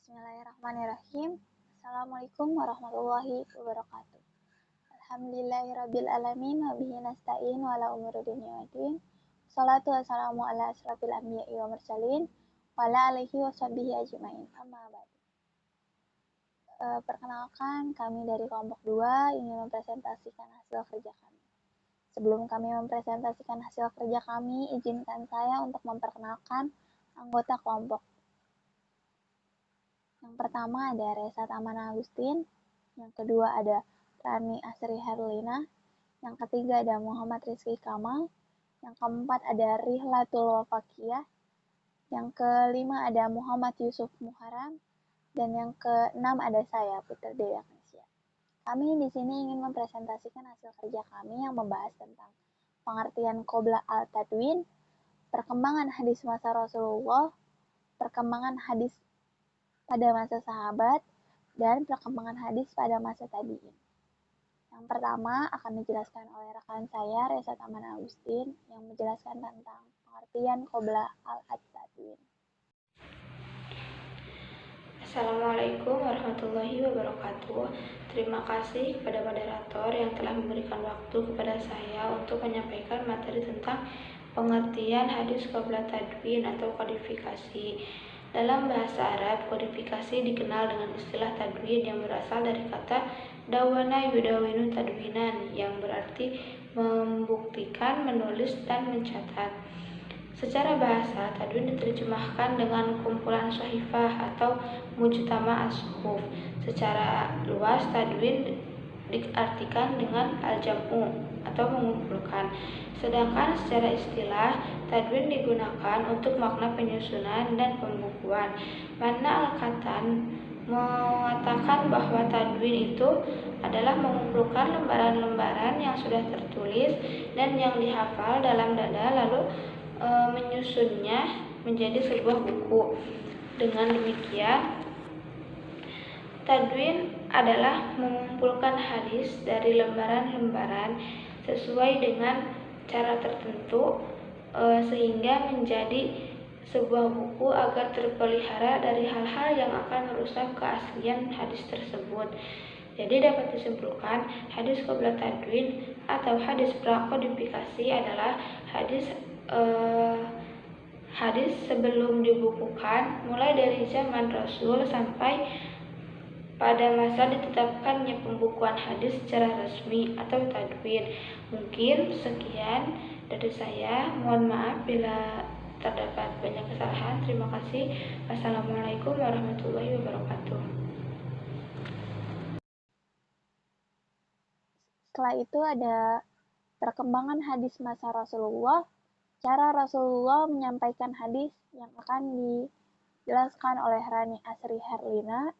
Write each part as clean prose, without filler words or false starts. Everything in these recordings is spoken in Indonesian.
Bismillahirrahmanirrahim. Assalamualaikum warahmatullahi wabarakatuh. Alhamdulillahirabbil alamin wa bihi nasta'in wa ala umuri dunya waddin. Shalatu wassalamu ala asyrafil anbiya'i wa mursalin wa ala alihi wa sahbihi ajmain. Amma ba'du. Perkenalkan, kami dari kelompok 2 ingin mempresentasikan hasil kerja kami. Sebelum kami mempresentasikan hasil kerja kami, izinkan saya untuk memperkenalkan anggota kelompok. Yang pertama ada Resa Taman Agustin, yang kedua ada Rani Asri Herlina, yang ketiga ada Muhammad Rizky Kamal, yang keempat ada Rihlatul Wafakiyah, yang kelima ada Muhammad Yusuf Muharam, dan yang keenam ada saya, Putri Dewi Agnesia. Kami di sini ingin mempresentasikan hasil kerja kami yang membahas tentang pengertian Qobla al-Tadwin, perkembangan hadis masa Rasulullah, perkembangan hadis pada masa sahabat, dan perkembangan hadis pada masa tabi'in. Yang pertama akan dijelaskan oleh rekan saya, Resa Taman Agustin, yang menjelaskan tentang pengertian Qobla al-Tadwin. Assalamualaikum warahmatullahi wabarakatuh. Terima kasih kepada moderator yang telah memberikan waktu kepada saya untuk menyampaikan materi tentang pengertian hadis Qobla Tadwin atau kodifikasi. Dalam bahasa Arab, kodifikasi dikenal dengan istilah tadwin yang berasal dari kata dawana yudawinu tadwinan, yang berarti membuktikan, menulis, dan mencatat. Secara bahasa, tadwin diterjemahkan dengan kumpulan sahifah atau mujtama as-suhuf. Secara luas, tadwin diartikan dengan al-jam'u atau mengumpulkan. Sedangkan secara istilah, tadwin digunakan untuk makna penyusunan dan pembukuan. Mana Al-Katan mengatakan bahwa tadwin itu adalah mengumpulkan lembaran-lembaran yang sudah tertulis dan yang dihafal dalam dada, lalu menyusunnya menjadi sebuah buku. Dengan demikian, tadwin adalah mengumpulkan hadis dari lembaran-lembaran sesuai dengan cara tertentu sehingga menjadi sebuah buku agar terpelihara dari hal-hal yang akan merusak keaslian hadis tersebut. Jadi dapat disimpulkan, hadis Qobla Tadwin atau hadis prakodifikasi adalah hadis sebelum dibukukan, mulai dari zaman Rasul sampai pada masa ditetapkannya pembukuan hadis secara resmi atau tadwin. Mungkin sekian dari saya. Mohon maaf bila terdapat banyak kesalahan. Terima kasih. Wassalamualaikum warahmatullahi wabarakatuh. Setelah itu ada perkembangan hadis masa Rasulullah, cara Rasulullah menyampaikan hadis yang akan dijelaskan oleh Rani Asri Herlina.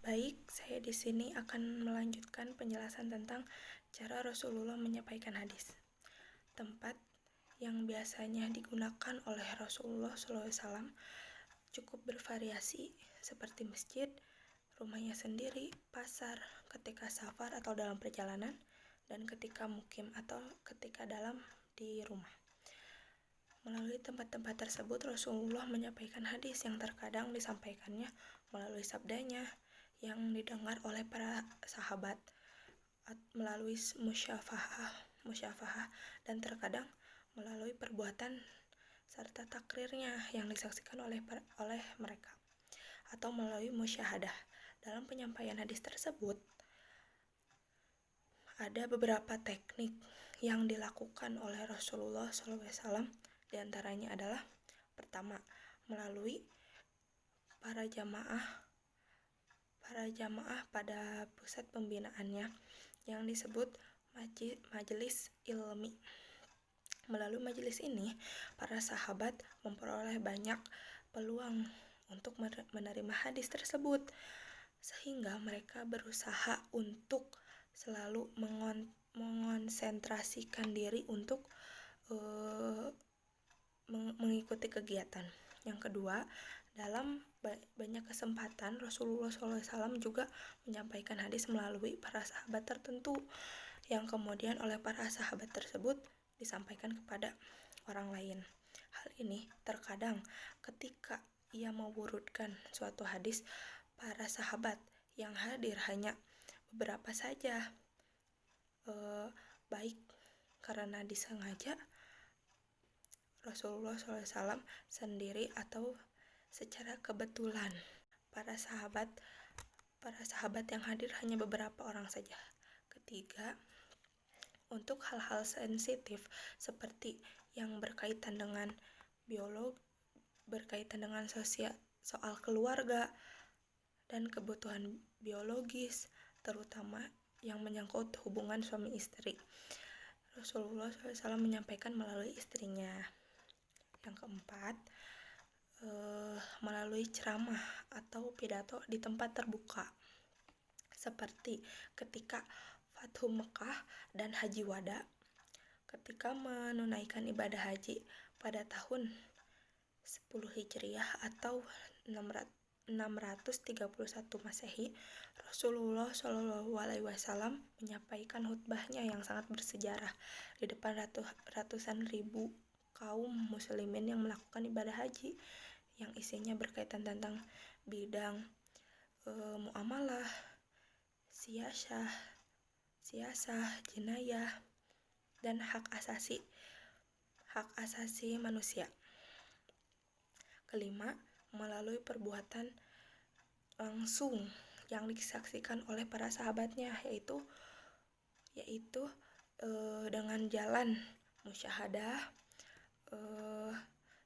Baik, saya di sini akan melanjutkan penjelasan tentang cara Rasulullah menyampaikan hadis. Tempat yang biasanya digunakan oleh Rasulullah SAW cukup bervariasi, seperti masjid, rumahnya sendiri, pasar, ketika safar atau dalam perjalanan, dan ketika mukim atau ketika di rumah. Melalui tempat-tempat tersebut, Rasulullah menyampaikan hadis yang terkadang disampaikannya melalui sabdanya yang didengar oleh para sahabat, melalui musyafahah, dan terkadang melalui perbuatan serta takrirnya yang disaksikan oleh mereka, atau melalui musyahadah. Dalam penyampaian hadis tersebut, ada beberapa teknik yang dilakukan oleh Rasulullah SAW. Di antaranya adalah, pertama, melalui para jamaah pada pusat pembinaannya yang disebut majelis ilmi. Melalui majelis ini, para sahabat memperoleh banyak peluang untuk menerima hadis tersebut, sehingga mereka berusaha untuk selalu mengonsentrasikan diri untuk mengikuti kegiatan. Yang kedua, dalam banyak kesempatan Rasulullah SAW juga menyampaikan hadis melalui para sahabat tertentu, yang kemudian oleh para sahabat tersebut disampaikan kepada orang lain. Hal ini terkadang ketika ia mewurudkan suatu hadis para sahabat yang hadir hanya beberapa saja, baik karena disengaja Rasulullah SAW sendiri atau secara kebetulan. Para sahabat yang hadir hanya beberapa orang saja. Ketiga, untuk hal-hal sensitif seperti yang berkaitan dengan berkaitan dengan soal keluarga dan kebutuhan biologis, terutama yang menyangkut hubungan suami istri, Rasulullah SAW menyampaikan melalui istrinya. Yang keempat, melalui ceramah atau pidato di tempat terbuka, seperti ketika Fathu Mekah dan Haji Wada, ketika menunaikan ibadah haji pada tahun 10 Hijriah atau 631 Masehi, Rasulullah SAW menyampaikan khutbahnya yang sangat bersejarah di depan ratusan ribu kaum muslimin yang melakukan ibadah haji, yang isinya berkaitan tentang bidang muamalah, siasah, jinayah, dan hak asasi manusia. Kelima, melalui perbuatan langsung yang disaksikan oleh para sahabatnya, yaitu dengan jalan musyahadah,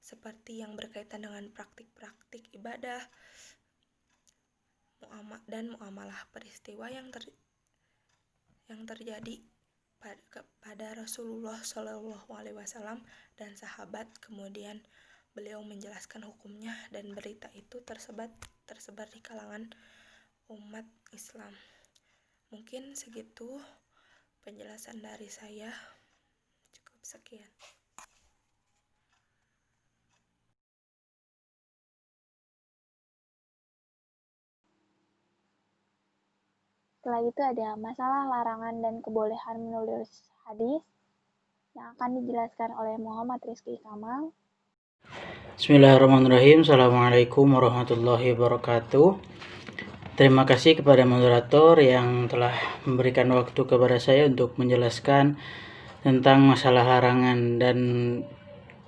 seperti yang berkaitan dengan praktik-praktik ibadah dan muamalah, peristiwa yang terjadi pada Rasulullah SAW dan sahabat. Kemudian beliau menjelaskan hukumnya dan berita itu tersebar di kalangan umat Islam. Mungkin segitu penjelasan dari saya. Cukup sekian. Setelah itu ada masalah larangan dan kebolehan menulis hadis yang akan dijelaskan oleh Muhammad Rizky Kamal. Bismillahirrahmanirrahim. Assalamualaikum warahmatullahi wabarakatuh. Terima kasih kepada moderator yang telah memberikan waktu kepada saya untuk menjelaskan tentang masalah larangan dan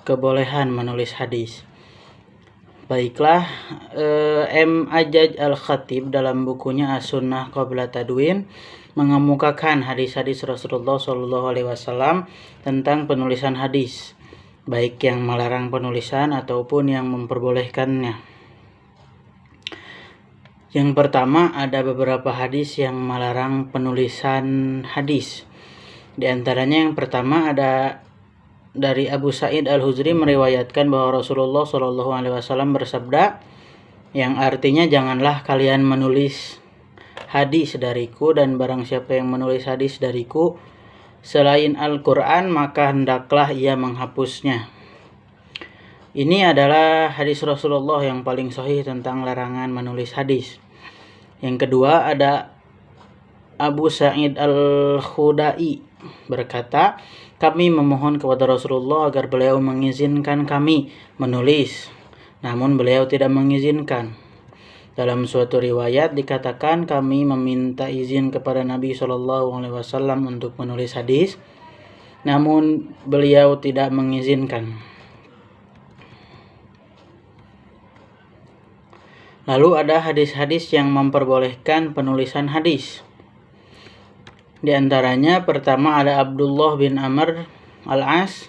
kebolehan menulis hadis. Baiklah, M. Ajaj Al-Khatib dalam bukunya As-Sunnah Qabla Tadwin mengemukakan hadis-hadis Rasulullah SAW tentang penulisan hadis, baik yang melarang penulisan ataupun yang memperbolehkannya. Yang pertama, ada beberapa hadis yang melarang penulisan hadis. Di antaranya yang pertama ada dari Abu Sa'id Al-Khudri meriwayatkan bahwa Rasulullah SAW bersabda, yang artinya, janganlah kalian menulis hadis dariku, dan barang siapa yang menulis hadis dariku selain Al-Quran, maka hendaklah ia menghapusnya. Ini adalah hadis Rasulullah yang paling sahih tentang larangan menulis hadis. Yang kedua ada Abu Sa'id Al-Khudai berkata, kami memohon kepada Rasulullah agar beliau mengizinkan kami menulis, namun beliau tidak mengizinkan. Dalam suatu riwayat dikatakan kami meminta izin kepada Nabi SAW untuk menulis hadis, namun beliau tidak mengizinkan. Lalu ada hadis-hadis yang memperbolehkan penulisan hadis. Di antaranya pertama ada Abdullah bin Amr Al-As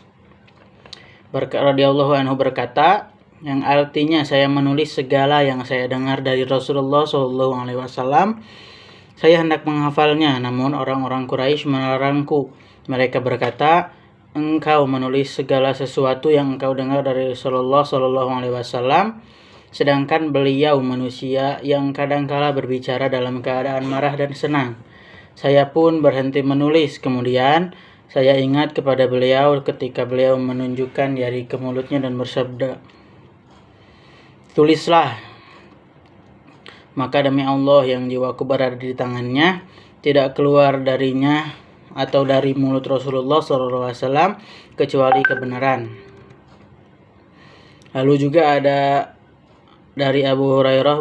radhiyallahu anhu berkata, yang artinya, saya menulis segala yang saya dengar dari Rasulullah SAW. Saya hendak menghafalnya, namun orang-orang Quraisy melarangku. Mereka berkata, engkau menulis segala sesuatu yang engkau dengar dari Rasulullah SAW, sedangkan beliau manusia yang kadangkala berbicara dalam keadaan marah dan senang. Saya pun berhenti menulis. Kemudian saya ingat kepada beliau ketika beliau menunjukkan jari ke mulutnya dan bersabda, tulislah. Maka demi Allah yang jiwaku berada di tangannya, tidak keluar darinya atau dari mulut Rasulullah SAW kecuali kebenaran. Lalu juga ada dari Abu Hurairah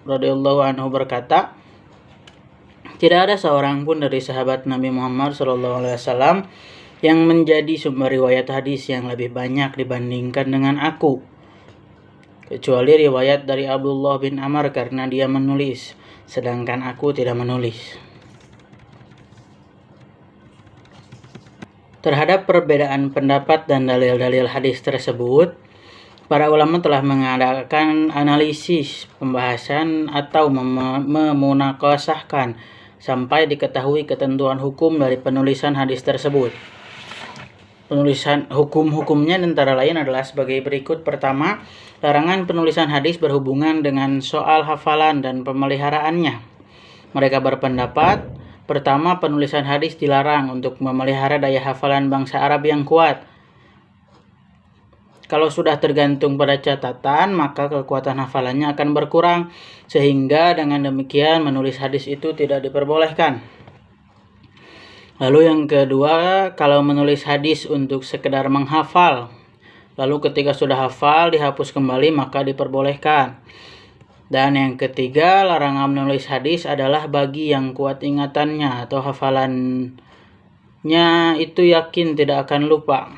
radhiyallahu anhu berkata, tidak ada seorang pun dari sahabat Nabi Muhammad SAW yang menjadi sumber riwayat hadis yang lebih banyak dibandingkan dengan aku, kecuali riwayat dari Abdullah bin Amr karena dia menulis, sedangkan aku tidak menulis. Terhadap perbedaan pendapat dan dalil-dalil hadis tersebut, para ulama telah mengadakan analisis, pembahasan, atau memunakosahkan sampai diketahui ketentuan hukum dari penulisan hadis tersebut. Penulisan hukum-hukumnya antara lain adalah sebagai berikut. Pertama, larangan penulisan hadis berhubungan dengan soal hafalan dan pemeliharaannya. Mereka berpendapat, pertama, penulisan hadis dilarang untuk memelihara daya hafalan bangsa Arab yang kuat. Kalau sudah tergantung pada catatan, maka kekuatan hafalannya akan berkurang, sehingga dengan demikian menulis hadis itu tidak diperbolehkan. Lalu yang kedua, kalau menulis hadis untuk sekedar menghafal, lalu ketika sudah hafal dihapus kembali, maka diperbolehkan. Dan yang ketiga, larangan menulis hadis adalah bagi yang kuat ingatannya atau hafalannya itu yakin tidak akan lupa.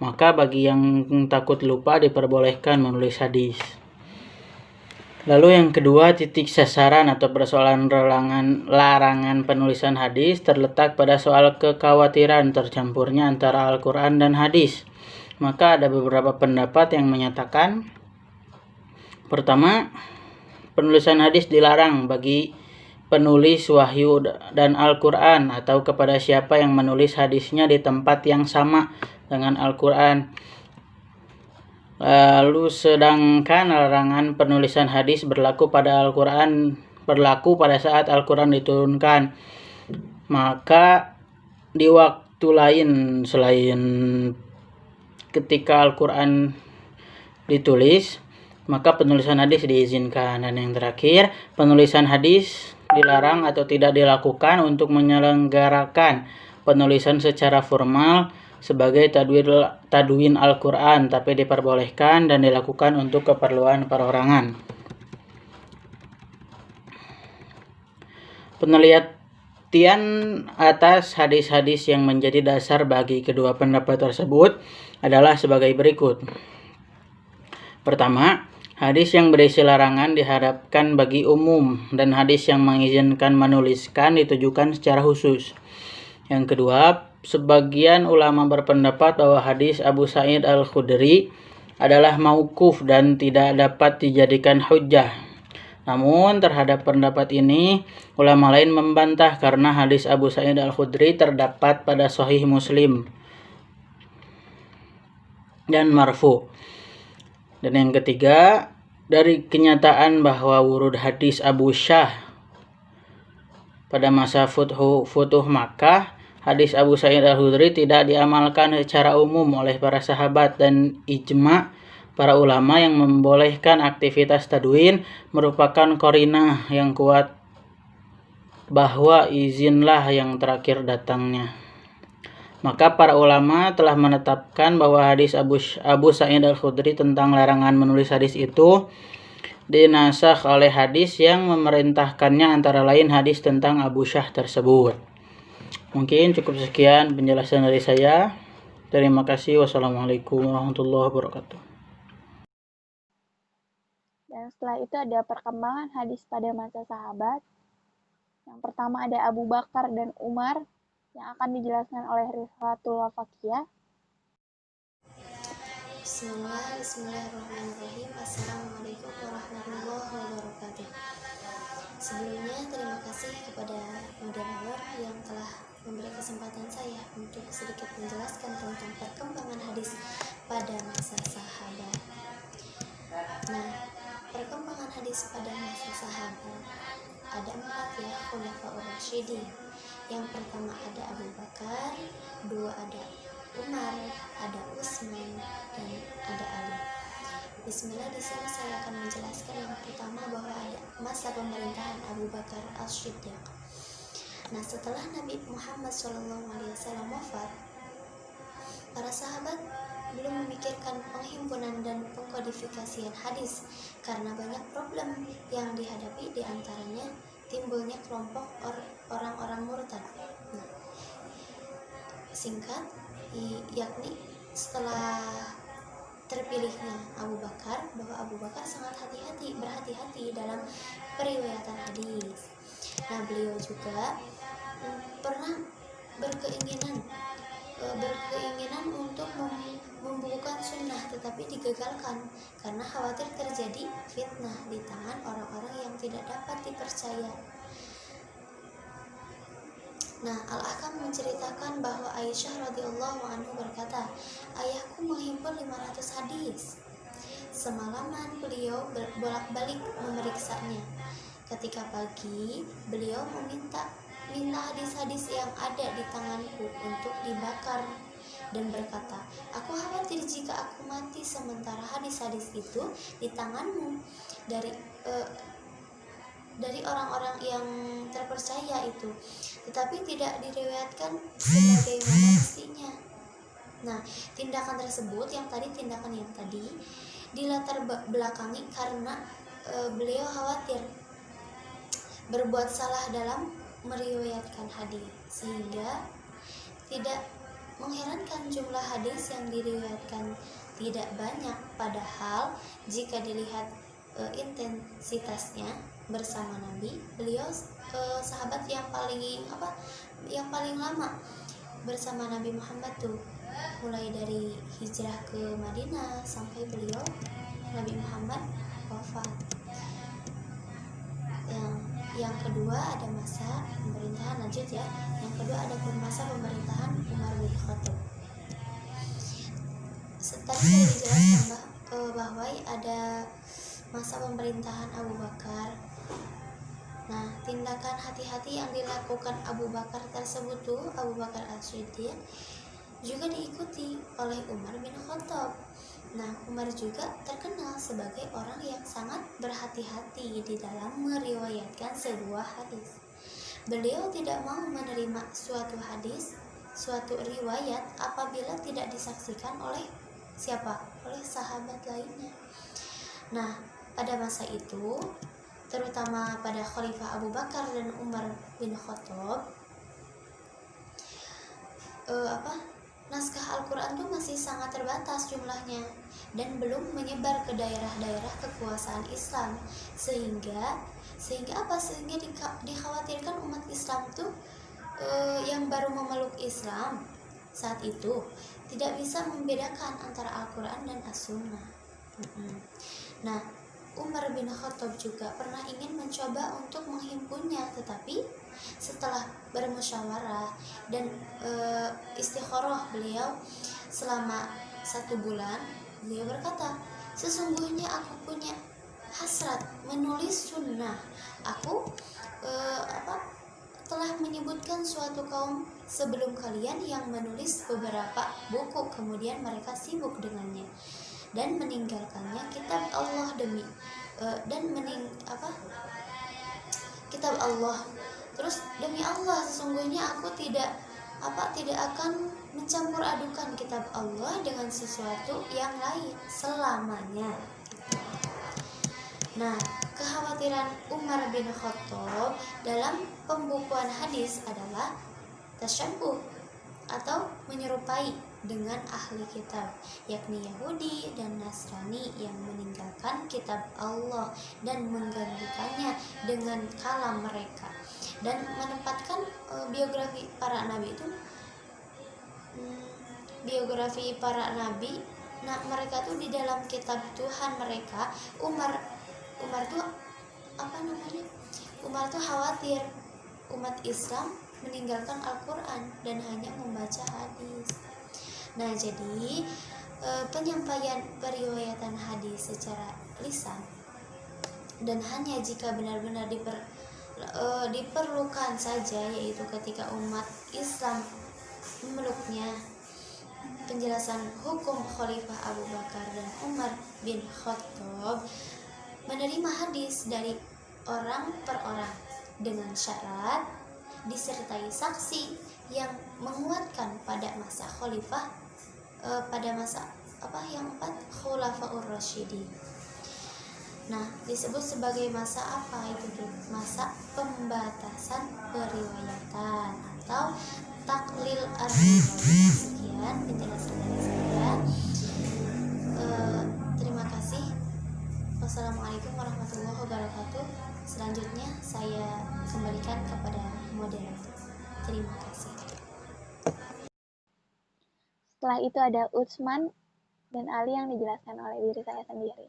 Maka bagi yang takut lupa diperbolehkan menulis hadis. Lalu yang kedua, titik sasaran atau persoalan larangan penulisan hadis terletak pada soal kekhawatiran tercampurnya antara Al-Quran dan hadis. Maka ada beberapa pendapat yang menyatakan, pertama, penulisan hadis dilarang bagi penulis wahyu dan Al-Quran atau kepada siapa yang menulis hadisnya di tempat yang sama dengan Al-Quran. Lalu sedangkan larangan penulisan hadis berlaku pada saat Al-Quran diturunkan. Maka di waktu lain selain ketika Al-Quran ditulis, maka penulisan hadis diizinkan. Dan yang terakhir, penulisan hadis dilarang atau tidak dilakukan untuk menyelenggarakan penulisan secara formal sebagai tadwin Al-Quran, tapi diperbolehkan dan dilakukan untuk keperluan perorangan. Penelitian atas hadis-hadis yang menjadi dasar bagi kedua pendapat tersebut adalah sebagai berikut. Pertama, hadis yang berisi larangan dihadapkan bagi umum dan hadis yang mengizinkan menuliskan ditujukan secara khusus. Yang kedua, sebagian ulama berpendapat bahwa hadis Abu Sa'id Al-Khudri adalah mauquf dan tidak dapat dijadikan hujjah. Namun terhadap pendapat ini, ulama lain membantah karena hadis Abu Sa'id Al-Khudri terdapat pada Sahih Muslim dan marfu. Dan yang ketiga, dari kenyataan bahwa wurud hadis Abu Syah pada masa Futuh Makkah, hadis Abu Sa'id Al-Khudri tidak diamalkan secara umum oleh para sahabat, dan ijma' para ulama yang membolehkan aktivitas tadwin merupakan qarinah yang kuat bahwa izinlah yang terakhir datangnya. Maka para ulama telah menetapkan bahwa hadis Abu Sa'id Al-Khudri tentang larangan menulis hadis itu dinasakh oleh hadis yang memerintahkannya, antara lain hadis tentang Abu Syah tersebut. Mungkin cukup sekian penjelasan dari saya. Terima kasih. Wassalamualaikum warahmatullahi wabarakatuh. Dan setelah itu ada perkembangan hadis pada masa sahabat. Yang pertama ada Abu Bakar dan Umar yang akan dijelaskan oleh Rihlatul Wafakiyah. Bismillahirrahmanirrahim. Assalamualaikum warahmatullahi wabarakatuh. Sebelumnya terima kasih kepada moderator yang telah memberi kesempatan saya untuk sedikit menjelaskan tentang perkembangan hadis pada masa sahabat. Nah, perkembangan hadis pada masa sahabat ada 4 ya, Khulafaur Rasyidin. Yang pertama ada Abu Bakar, 2 ada Umar, ada Utsman, dan ada Ali. Bismillah, di sini saya akan menjelaskan yang pertama bahwa ada masa pemerintahan Abu Bakar As-Siddiq. Nah, setelah Nabi Muhammad SAW wafat, para sahabat belum memikirkan penghimpunan dan pengkodifikasian hadis karena banyak problem yang dihadapi, diantaranya timbulnya kelompok orang-orang murtad. Nah, singkat, yakni setelah terpilihnya Abu Bakar, bahwa Abu Bakar sangat berhati-hati dalam periwayatan hadis. Nah, beliau juga pernah berkeinginan untuk membukukan sunnah, tetapi digagalkan karena khawatir terjadi fitnah di tangan orang-orang yang tidak dapat dipercaya. Nah, Al-Ahkam menceritakan bahwa Aisyah radhiyallahu anhu berkata, "Ayahku menghimpun 500 hadis. Semalaman beliau bolak-balik memeriksanya. Ketika pagi, beliau minta hadis-hadis yang ada di tanganku untuk dibakar dan berkata, aku khawatir jika aku mati sementara hadis-hadis itu di tanganmu dari orang-orang yang terpercaya itu, tetapi tidak diriwayatkan sebagaimana mestinya." Nah, tindakan yang tadi dilatar belakangi karena beliau khawatir berbuat salah dalam meriwayatkan hadis, sehingga tidak mengherankan jumlah hadis yang diriwayatkan tidak banyak, padahal jika dilihat intensitasnya bersama Nabi, beliau sahabat yang paling lama bersama Nabi Muhammad tuh, mulai dari hijrah ke Madinah sampai beliau Nabi Muhammad wafat. Yang kedua ada masa pemerintahan, lanjut ya. Yang kedua ada masa pemerintahan Umar bin Khattab. Tadi sudah dijelaskan bahwa ada masa pemerintahan Abu Bakar. Nah, tindakan hati-hati yang dilakukan Abu Bakar tersebut tuh, Abu Bakar As-Siddiq, juga diikuti oleh Umar bin Khattab. Nah, Umar juga terkenal sebagai orang yang sangat berhati-hati di dalam meriwayatkan sebuah hadis. Beliau tidak mau menerima suatu riwayat apabila tidak disaksikan oleh siapa? Oleh sahabat lainnya. Nah, pada masa itu, terutama pada Khalifah Abu Bakar dan Umar bin Khattab, naskah Al-Quran itu masih sangat terbatas jumlahnya dan belum menyebar ke daerah-daerah kekuasaan Islam, sehingga dikhawatirkan umat Islam tuh yang baru memeluk Islam saat itu tidak bisa membedakan antara Al-Quran dan As-Sunnah. Nah, Umar bin Khattab juga pernah ingin mencoba untuk menghimpunnya, tetapi setelah bermusyawarah dan istikharah beliau selama 1 bulan, beliau berkata, sesungguhnya aku punya hasrat menulis sunnah. Aku telah menyebutkan suatu kaum sebelum kalian yang menulis beberapa buku, kemudian mereka sibuk dengannya dan meninggalkannya kitab Allah kitab Allah. Terus demi Allah, sesungguhnya aku tidak akan mencampur adukan kitab Allah dengan sesuatu yang lain selamanya. Nah, kekhawatiran Umar bin Khattab dalam pembukuan hadis adalah tasyabbuh atau menyerupai dengan ahli kitab, yakni Yahudi dan Nasrani yang meninggalkan kitab Allah dan menggantikannya dengan kalam mereka, dan menempatkan biografi para nabi. Nah, mereka tuh di dalam kitab Tuhan mereka. Umar tuh khawatir umat Islam meninggalkan Al-Quran dan hanya membaca hadis. Nah, jadi penyampaian periwayatan hadis secara lisan dan hanya jika benar-benar diperlukan saja, yaitu ketika umat Islam memeluknya. Penjelasan hukum Khalifah Abu Bakar dan Umar bin Khattab menerima hadis dari orang per orang dengan syarat disertai saksi yang menguatkan pada masa yang keempat, Khulafaur Rasyidin. Nah, disebut sebagai masa apa itu? Masa pembatasan periwayatan atau taklil ar-riwayat. Sekian penjelasan dari saya. Terima kasih. Wassalamualaikum warahmatullahi wabarakatuh. Selanjutnya saya kembalikan kepada moderator. Terima kasih. Setelah itu ada Utsman bin Ali yang dijelaskan oleh diri saya sendiri.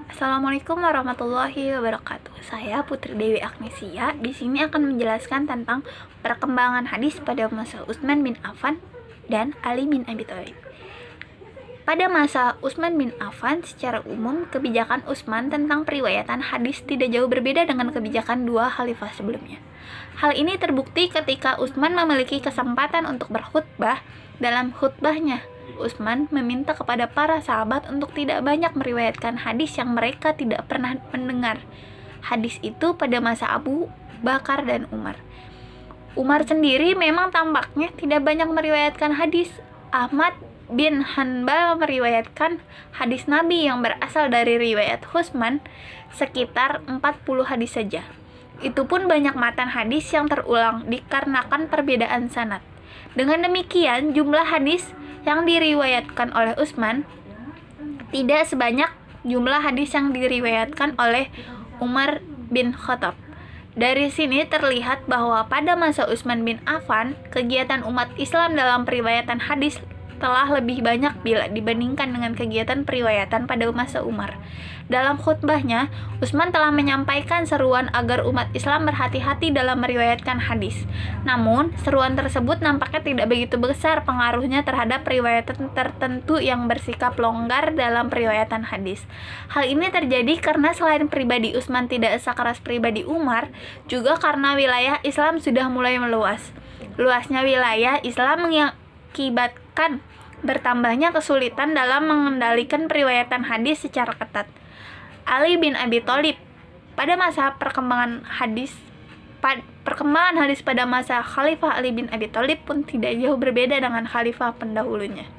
Assalamualaikum warahmatullahi wabarakatuh. Saya Putri Dewi Agnesia. Di sini akan menjelaskan tentang perkembangan hadis pada masa Utsman bin Affan dan Ali bin Abi Thalib. Pada masa Utsman bin Affan, secara umum kebijakan Utsman tentang periwayatan hadis tidak jauh berbeda dengan kebijakan dua khalifah sebelumnya. Hal ini terbukti ketika Utsman memiliki kesempatan untuk berkhutbah. Dalam khutbahnya, Utsman meminta kepada para sahabat untuk tidak banyak meriwayatkan hadis yang mereka tidak pernah mendengar. Hadis itu pada masa Abu Bakar dan Umar. Umar sendiri memang tampaknya tidak banyak meriwayatkan hadis. Ahmad bin Hanbal meriwayatkan hadis Nabi yang berasal dari riwayat Utsman sekitar 40 hadis saja. Itu pun banyak matan hadis yang terulang dikarenakan perbedaan sanad. Dengan demikian, jumlah hadis yang diriwayatkan oleh Utsman tidak sebanyak jumlah hadis yang diriwayatkan oleh Umar bin Khattab. Dari sini terlihat bahwa pada masa Utsman bin Affan, kegiatan umat Islam dalam periwayatan hadis telah lebih banyak bila dibandingkan dengan kegiatan periwayatan pada masa Umar. Dalam khutbahnya, Utsman telah menyampaikan seruan agar umat Islam berhati-hati dalam meriwayatkan hadis. Namun, seruan tersebut nampaknya tidak begitu besar pengaruhnya terhadap periwayatan tertentu yang bersikap longgar dalam periwayatan hadis. Hal ini terjadi karena selain pribadi Utsman tidak sekeras pribadi Umar, juga karena wilayah Islam sudah mulai meluas. Luasnya wilayah Islam mengakibatkan bertambahnya kesulitan dalam mengendalikan periwayatan hadis secara ketat. Ali bin Abi Thalib pada masa perkembangan hadis pada masa Khalifah Ali bin Abi Thalib pun tidak jauh berbeda dengan khalifah pendahulunya.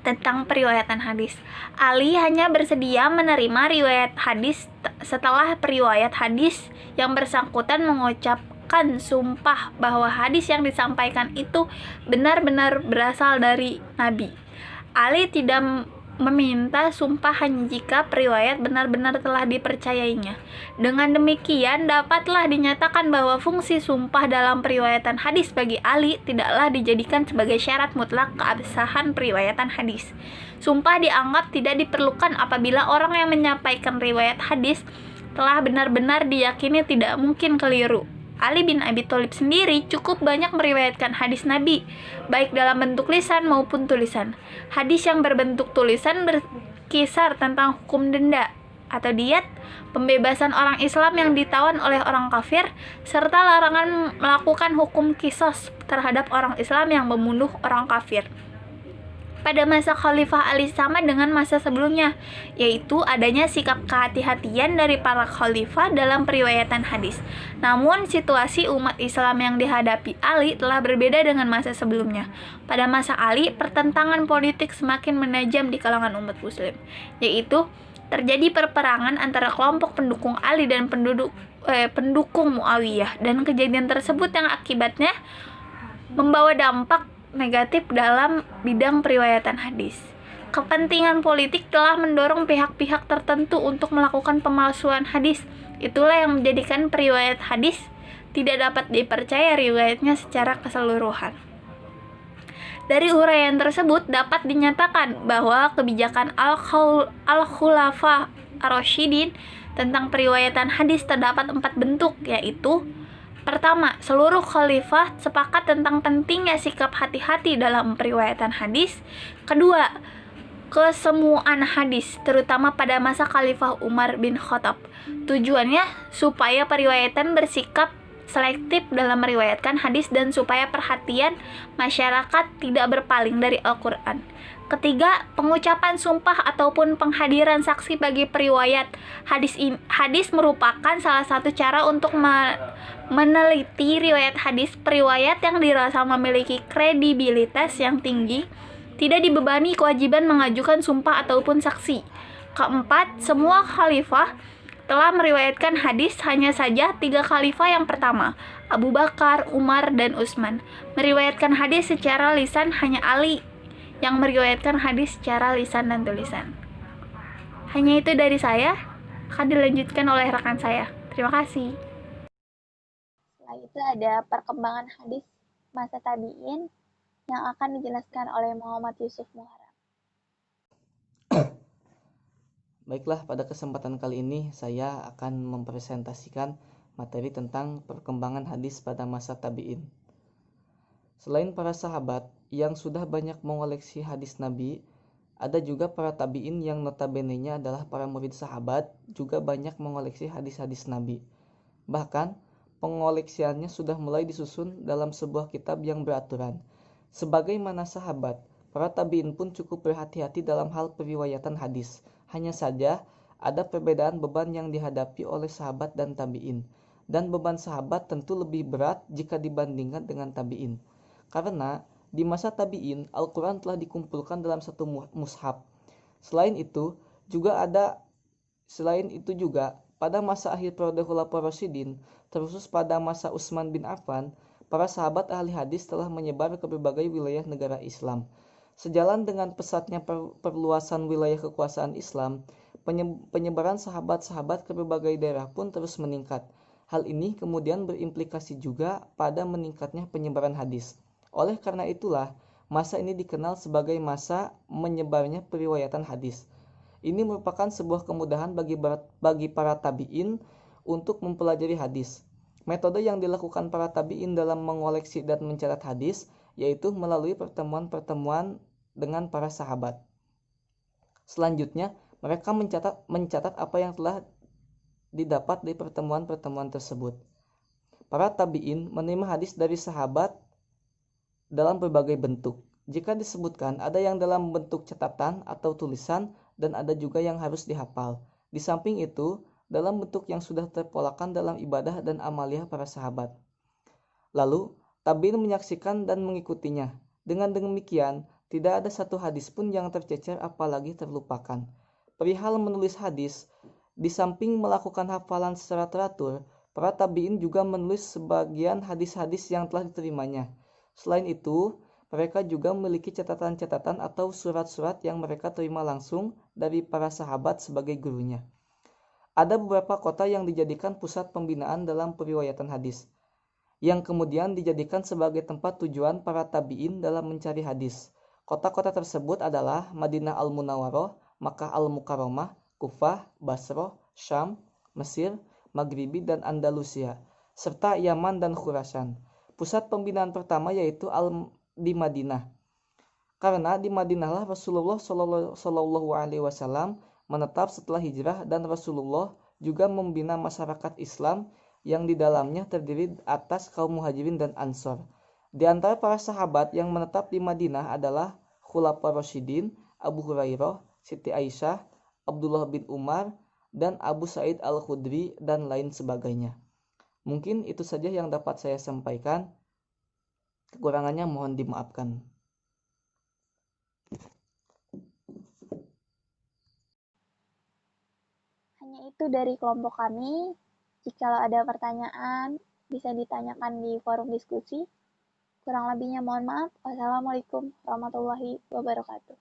Tentang periwayatan hadis, Ali hanya bersedia menerima riwayat hadis setelah periwayat hadis yang bersangkutan mengucapkan sumpah bahwa hadis yang disampaikan itu benar-benar berasal dari Nabi. Ali tidak meminta sumpah hanya jika periwayat benar-benar telah dipercayainya. Dengan demikian, dapatlah dinyatakan bahwa fungsi sumpah dalam periwayatan hadis bagi Ali tidaklah dijadikan sebagai syarat mutlak keabsahan periwayatan hadis. Sumpah dianggap tidak diperlukan apabila orang yang menyampaikan riwayat hadis telah benar-benar diyakini tidak mungkin keliru. Ali bin Abi Thalib sendiri cukup banyak meriwayatkan hadis Nabi, baik dalam bentuk lisan maupun tulisan. Hadis yang berbentuk tulisan berkisar tentang hukum denda atau diat, pembebasan orang Islam yang ditawan oleh orang kafir, serta larangan melakukan hukum qisas terhadap orang Islam yang membunuh orang kafir. Pada masa Khalifah Ali sama dengan masa sebelumnya, yaitu adanya sikap kehati-hatian dari para khalifah dalam periwayatan hadis. Namun, situasi umat Islam yang dihadapi Ali telah berbeda dengan masa sebelumnya. Pada masa Ali, pertentangan politik semakin menajam di kalangan umat muslim, yaitu terjadi perperangan antara kelompok pendukung Ali dan pendukung Muawiyah, dan kejadian tersebut yang akibatnya membawa dampak negatif dalam bidang periwayatan hadis. Kepentingan politik telah mendorong pihak-pihak tertentu untuk melakukan pemalsuan hadis. Itulah yang menjadikan periwayat hadis tidak dapat dipercaya riwayatnya secara keseluruhan. Dari uraian tersebut dapat dinyatakan bahwa kebijakan Al-Khulafa Ar-Rasyidin tentang periwayatan hadis terdapat 4 bentuk, yaitu: pertama, seluruh khalifah sepakat tentang pentingnya sikap hati-hati dalam periwayatan hadis. Kedua, kesemuaan hadis, terutama pada masa Khalifah Umar bin Khattab. Tujuannya supaya periwayatan bersikap selektif dalam meriwayatkan hadis dan supaya perhatian masyarakat tidak berpaling dari Al-Quran. Ketiga, pengucapan sumpah ataupun penghadiran saksi bagi periwayat. Hadis merupakan salah satu cara untuk meneliti riwayat hadis. Periwayat yang dirasa memiliki kredibilitas yang tinggi tidak dibebani kewajiban mengajukan sumpah ataupun saksi. Keempat, semua khalifah telah meriwayatkan hadis, hanya saja 3 khalifah yang pertama, Abu Bakar, Umar, dan Utsman, meriwayatkan hadis secara lisan. Hanya Ali yang meriwayatkan hadis secara lisan dan tulisan. Hanya itu dari saya, akan dilanjutkan oleh rekan saya. Terima kasih. Setelah itu ada perkembangan hadis masa tabi'in yang akan dijelaskan oleh Muhammad Yusuf Muharram. Baiklah, pada kesempatan kali ini saya akan mempresentasikan materi tentang perkembangan hadis pada masa tabi'in. Selain para sahabat yang sudah banyak mengoleksi hadis Nabi, ada juga para tabi'in yang notabene-nya adalah para murid sahabat juga banyak mengoleksi hadis-hadis Nabi. Bahkan, pengoleksiannya sudah mulai disusun dalam sebuah kitab yang beraturan. Sebagaimana sahabat, para tabi'in pun cukup berhati-hati dalam hal periwayatan hadis. Hanya saja, ada perbedaan beban yang dihadapi oleh sahabat dan tabi'in. Dan beban sahabat tentu lebih berat jika dibandingkan dengan tabi'in. Karena di masa tabi'in, Al-Quran telah dikumpulkan dalam satu mushaf. Selain itu juga, pada masa akhir periode Khulafaur Rasyidin, terkhusus pada masa Utsman bin Affan, para sahabat ahli hadis telah menyebar ke berbagai wilayah negara Islam. Sejalan dengan pesatnya perluasan wilayah kekuasaan Islam, penyebaran sahabat-sahabat ke berbagai daerah pun terus meningkat. Hal ini kemudian berimplikasi juga pada meningkatnya penyebaran hadis. Oleh karena itulah, masa ini dikenal sebagai masa menyebarnya periwayatan hadis. Ini merupakan sebuah kemudahan bagi para tabi'in untuk mempelajari hadis. Metode yang dilakukan para tabi'in dalam mengoleksi dan mencatat hadis yaitu melalui pertemuan-pertemuan dengan para sahabat. Selanjutnya, mereka mencatat apa yang telah didapat di pertemuan-pertemuan tersebut. Para tabi'in menerima hadis dari sahabat dalam berbagai bentuk. Jika disebutkan, ada yang dalam bentuk catatan atau tulisan dan ada juga yang harus dihafal. Di samping itu, dalam bentuk yang sudah terpolakan dalam ibadah dan amaliyah para sahabat. Lalu, tabi'in menyaksikan dan mengikutinya. Dengan demikian, tidak ada satu hadis pun yang tercecer apalagi terlupakan. Perihal menulis hadis, di samping melakukan hafalan secara teratur, para tabi'in juga menulis sebagian hadis-hadis yang telah diterimanya. Selain itu, mereka juga memiliki catatan-catatan atau surat-surat yang mereka terima langsung dari para sahabat sebagai gurunya. Ada beberapa kota yang dijadikan pusat pembinaan dalam periwayatan hadis, yang kemudian dijadikan sebagai tempat tujuan para tabi'in dalam mencari hadis. Kota-kota tersebut adalah Madinah Al-Munawwarah, Makkah Al-Mukarramah, Kufah, Basrah, Syam, Mesir, Maghribi dan Andalusia, serta Yaman dan Khurasan. Pusat pembinaan pertama yaitu di Madinah. Karena di Madinahlah Rasulullah Shallallahu Alaihi Wasallam menetap setelah hijrah dan Rasulullah juga membina masyarakat Islam yang di dalamnya terdiri atas kaum Muhajirin dan Ansor. Di antara para sahabat yang menetap di Madinah adalah Khulafaur Rasyidin, Abu Hurairah, Siti Aisyah, Abdullah bin Umar, dan Abu Sa'id Al-Khudri dan lain sebagainya. Mungkin itu saja yang dapat saya sampaikan. Kekurangannya mohon dimaafkan. Hanya itu dari kelompok kami. Jika ada pertanyaan, bisa ditanyakan di forum diskusi. Kurang lebihnya mohon maaf. Wassalamualaikum warahmatullahi wabarakatuh.